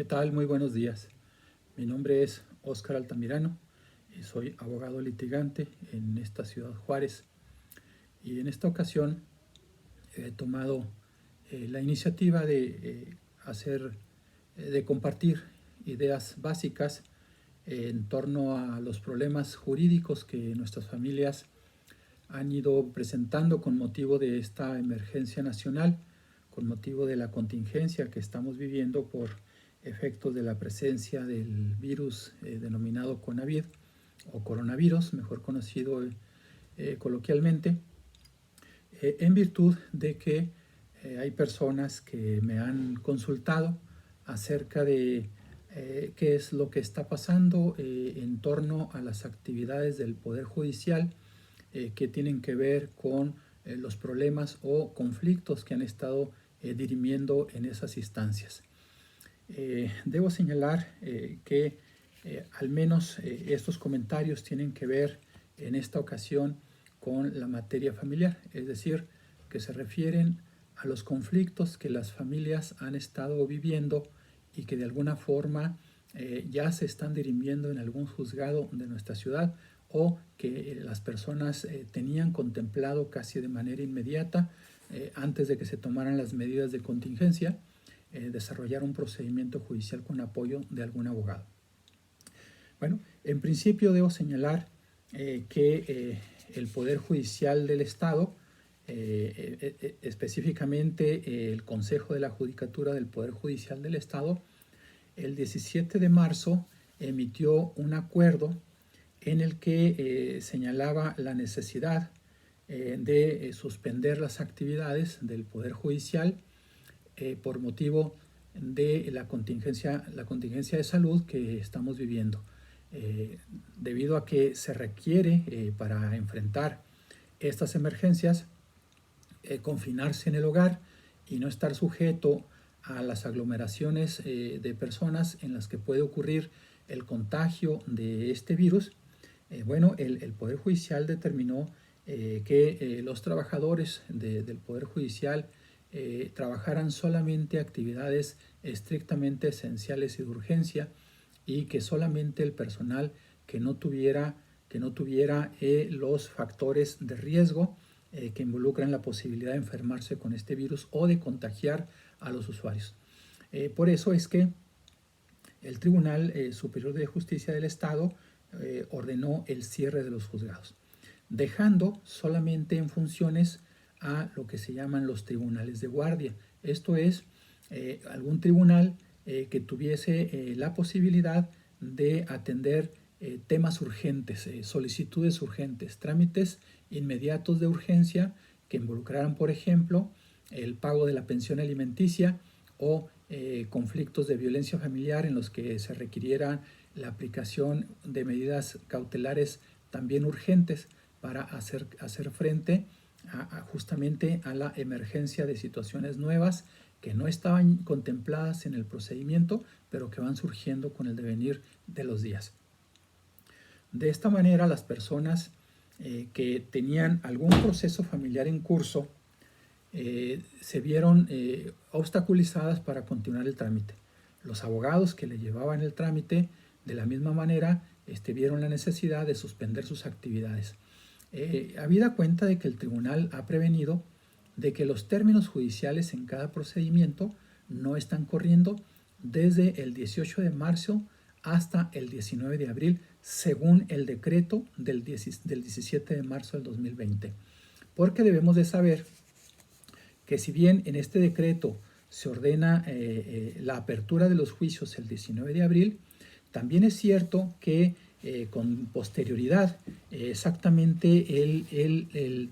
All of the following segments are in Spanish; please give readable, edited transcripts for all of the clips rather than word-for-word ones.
¿Qué tal? Muy buenos días. Mi nombre es Óscar Altamirano y soy abogado litigante en esta ciudad Juárez. Y en esta ocasión he tomado la iniciativa de compartir ideas básicas en torno a los problemas jurídicos que nuestras familias han ido presentando con motivo de esta emergencia nacional, con motivo de la contingencia que estamos viviendo por efectos de la presencia del virus denominado COVID o coronavirus, mejor conocido coloquialmente, en virtud de que hay personas que me han consultado acerca de qué es lo que está pasando en torno a las actividades del Poder Judicial que tienen que ver con los problemas o conflictos que han estado dirimiendo en esas instancias. Debo señalar que al menos estos comentarios tienen que ver en esta ocasión con la materia familiar, es decir, que se refieren a los conflictos que las familias han estado viviendo y que de alguna forma ya se están dirimiendo en algún juzgado de nuestra ciudad o que las personas tenían contemplado casi de manera inmediata antes de que se tomaran las medidas de contingencia, desarrollar un procedimiento judicial con apoyo de algún abogado. Bueno, en principio debo señalar que el Poder Judicial del Estado, específicamente el Consejo de la Judicatura del Poder Judicial del Estado, el 17 de marzo emitió un acuerdo en el que señalaba la necesidad de suspender las actividades del Poder Judicial por motivo de la contingencia de salud que estamos viviendo. Debido a que se requiere para enfrentar estas emergencias confinarse en el hogar y no estar sujeto a las aglomeraciones de personas en las que puede ocurrir el contagio de este virus. Bueno, el Poder Judicial determinó que los trabajadores del Poder Judicial trabajaran solamente actividades estrictamente esenciales y de urgencia y que solamente el personal que no tuviera los factores de riesgo que involucran la posibilidad de enfermarse con este virus o de contagiar a los usuarios. Por eso es que el Tribunal Superior de Justicia del Estado ordenó el cierre de los juzgados, dejando solamente en funciones a lo que se llaman los tribunales de guardia. Esto es, algún tribunal que tuviese la posibilidad de atender temas urgentes, solicitudes urgentes, trámites inmediatos de urgencia que involucraran, por ejemplo, el pago de la pensión alimenticia o conflictos de violencia familiar en los que se requiriera la aplicación de medidas cautelares también urgentes para hacer frente justamente a la emergencia de situaciones nuevas que no estaban contempladas en el procedimiento, pero que van surgiendo con el devenir de los días. De esta manera, las personas que tenían algún proceso familiar en curso se vieron obstaculizadas para continuar el trámite. Los abogados que le llevaban el trámite, de la misma manera, vieron la necesidad de suspender sus actividades. Habida cuenta de que el tribunal ha prevenido de que los términos judiciales en cada procedimiento no están corriendo desde el 18 de marzo hasta el 19 de abril, según el decreto del 17 de marzo del 2020. Porque debemos de saber que si bien en este decreto se ordena la apertura de los juicios el 19 de abril, también es cierto que con posterioridad, exactamente el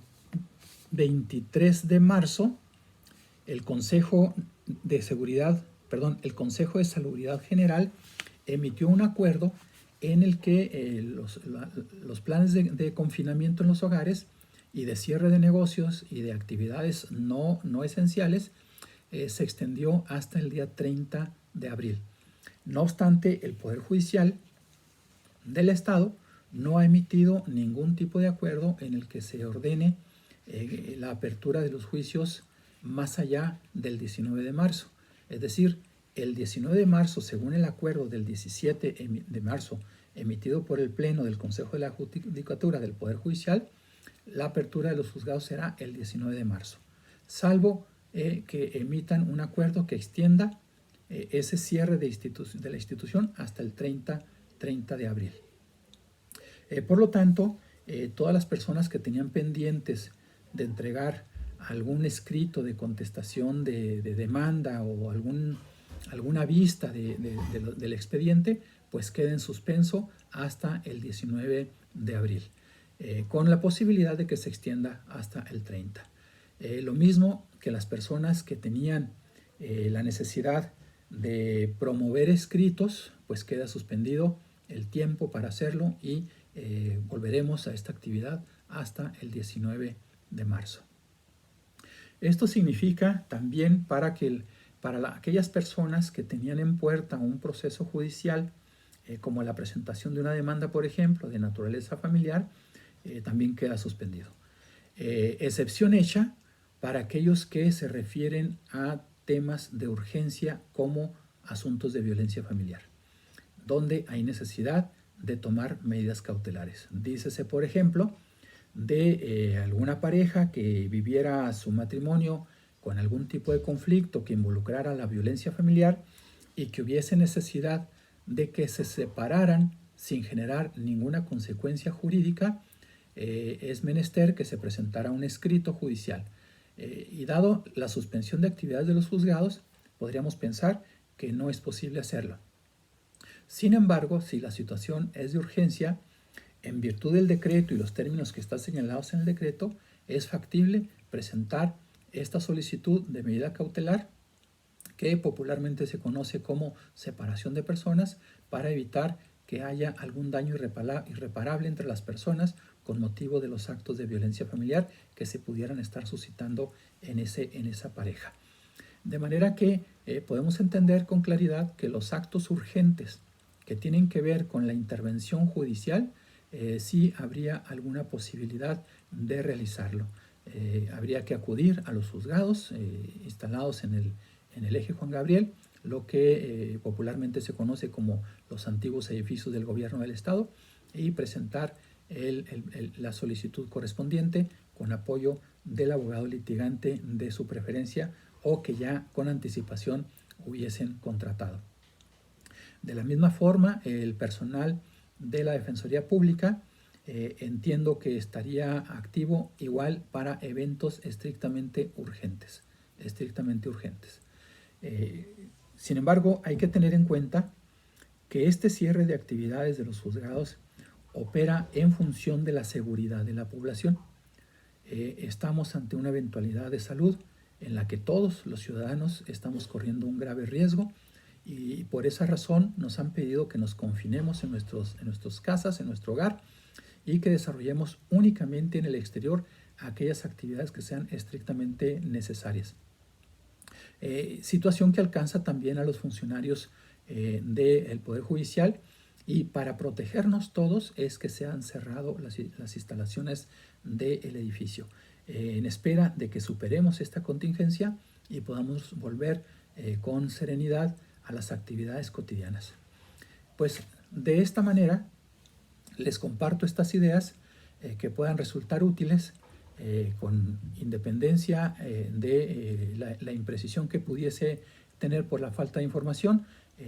23 de marzo, el Consejo de Salubridad General emitió un acuerdo en el que los planes de confinamiento en los hogares y de cierre de negocios y de actividades no esenciales se extendió hasta el día 30 de abril. No obstante, el Poder Judicial del Estado no ha emitido ningún tipo de acuerdo en el que se ordene la apertura de los juicios más allá del 19 de marzo. Es decir, el 19 de marzo, según el acuerdo del 17 de marzo emitido por el Pleno del Consejo de la Judicatura del Poder Judicial, la apertura de los juzgados será el 19 de marzo, salvo que emitan un acuerdo que extienda ese cierre de la institución hasta el 30 de abril. Por lo tanto, todas las personas que tenían pendientes de entregar algún escrito de contestación de demanda o alguna vista del expediente, pues queda en suspenso hasta el 19 de abril, con la posibilidad de que se extienda hasta el 30. Lo mismo que las personas que tenían la necesidad de promover escritos, pues queda suspendido el tiempo para hacerlo y volveremos a esta actividad hasta el 19 de marzo. Esto significa también para aquellas personas que tenían en puerta un proceso judicial, como la presentación de una demanda, por ejemplo, de naturaleza familiar, también queda suspendido. Excepción hecha para aquellos que se refieren a temas de urgencia como asuntos de violencia familiar, donde hay necesidad de tomar medidas cautelares. Dícese, por ejemplo, de alguna pareja que viviera su matrimonio con algún tipo de conflicto que involucrara la violencia familiar y que hubiese necesidad de que se separaran sin generar ninguna consecuencia jurídica, es menester que se presentara un escrito judicial. Y dado la suspensión de actividades de los juzgados, podríamos pensar que no es posible hacerlo. Sin embargo, si la situación es de urgencia, en virtud del decreto y los términos que están señalados en el decreto, es factible presentar esta solicitud de medida cautelar, que popularmente se conoce como separación de personas, para evitar que haya algún daño irreparable entre las personas con motivo de los actos de violencia familiar que se pudieran estar suscitando en esa pareja. De manera que podemos entender con claridad que los actos urgentes que tienen que ver con la intervención judicial, sí habría alguna posibilidad de realizarlo. Habría que acudir a los juzgados instalados en el eje Juan Gabriel, lo que popularmente se conoce como los antiguos edificios del gobierno del estado, y presentar la solicitud correspondiente con apoyo del abogado litigante de su preferencia o que ya con anticipación hubiesen contratado. De la misma forma, el personal de la Defensoría Pública entiendo que estaría activo igual para eventos estrictamente urgentes. Sin embargo, hay que tener en cuenta que este cierre de actividades de los juzgados opera en función de la seguridad de la población. Estamos ante una eventualidad de salud en la que todos los ciudadanos estamos corriendo un grave riesgo, y por esa razón nos han pedido que nos confinemos en nuestras casas, en nuestro hogar, y que desarrollemos únicamente en el exterior aquellas actividades que sean estrictamente necesarias. Situación que alcanza también a los funcionarios del Poder Judicial, y para protegernos todos es que se han cerrado las instalaciones del edificio, en espera de que superemos esta contingencia y podamos volver con serenidad a las actividades cotidianas. Pues de esta manera les comparto estas ideas que puedan resultar útiles, con independencia de la imprecisión que pudiese tener por la falta de información.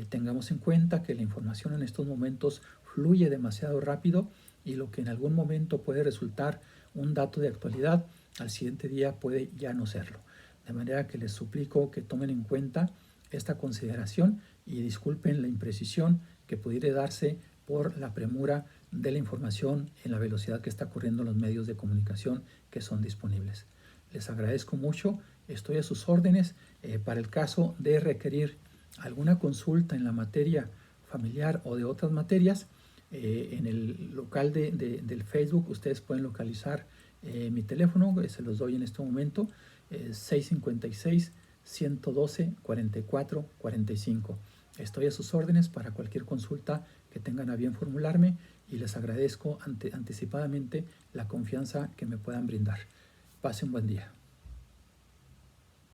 Tengamos en cuenta que la información en estos momentos fluye demasiado rápido, y lo que en algún momento puede resultar un dato de actualidad, al siguiente día puede ya no serlo. De manera que les suplico que tomen en cuenta esta consideración y disculpen la imprecisión que pudiera darse por la premura de la información en la velocidad que está corriendo los medios de comunicación que son disponibles. Les agradezco mucho, estoy a sus órdenes para el caso de requerir alguna consulta en la materia familiar o de otras materias. En el local del Facebook ustedes pueden localizar mi teléfono, se los doy en este momento, 656-112-4445. Estoy a sus órdenes para cualquier consulta que tengan a bien formularme, y les agradezco anticipadamente la confianza que me puedan brindar. Pasen buen día.